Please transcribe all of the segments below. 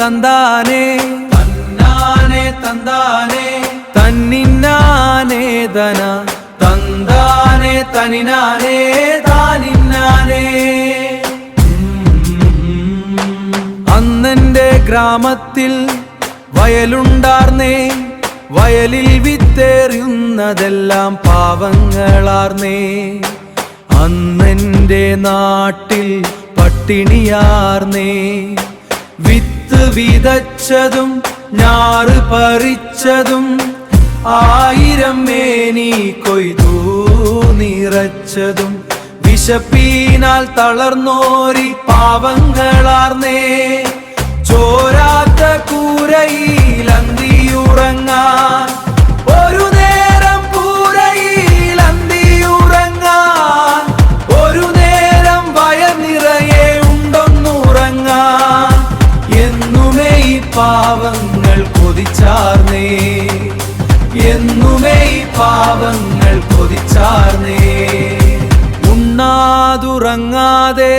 തന്താനേ തന്നാനേ തന്താനേ തന്നിന്നാനേ ധന തന്താനേ തനിനാനേ താനിന്നാനേ. അന്നെന്റെ ഗ്രാമത്തിൽ വയലുണ്ടാർന്നേ, വയലിൽ വിത്തെറിയുന്നതെല്ലാം പാവങ്ങളാർന്നേ. അന്നെന്റെ നാട്ടിൽ പട്ടിണിയാർന്നേ, വിത്ത് വിതച്ചതും ഞാറ് പറിച്ചതും 1000 മേനി കൊയ്തു നിറച്ചതും വിശപ്പീനാൽ തളർന്നോരി പാവങ്ങളാർന്നേ. ചോരാത്ത കൂരയിൽ അന്തിയുറങ്ങാൻ, ഒരു നേരം കൂരയിൽ അന്തിയുറങ്ങാൻ, ഒരു നേരം വയർ നിറയെ ഉണ്ടൊന്നുറങ്ങാൻ എന്നുമേ ഈ പാവങ്ങൾ കൊതിച്ചാർന്നേ, എന്നുമേ ഈ പാവങ്ങൾ കൊതിച്ചാർന്നേ. ഉണ്ണാതുറങ്ങാതെ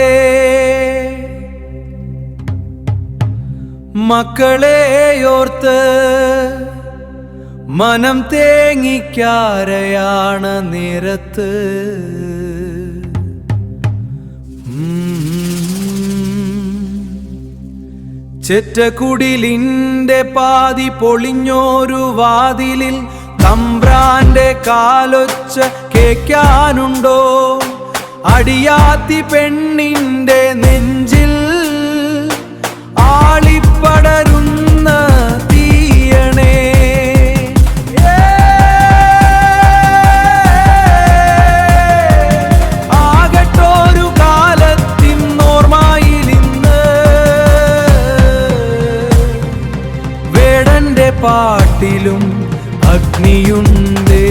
മക്കളെയോർത്ത് മനം തേങ്ങിക്കാരയാണ് നേരത്ത്. ചെറ്റക്കുടിലിന്റെ പാതി പൊളിഞ്ഞോരു വാതിലിൽ തമ്പ്രാന്റെ കാലൊച്ച കേൾക്കാനുണ്ടോ? അടിയാത്തി പെണ്ണിന്റെ നെഞ്ചിൽ ആളിപ്പടരുന്ന തീയണേ. ആകട്ടൊരു കാലത്തിന്നോർമ്മയിലിന്ന് വേടന്റെ പാട്ടിലും അഗ്നിയുണ്ടേ.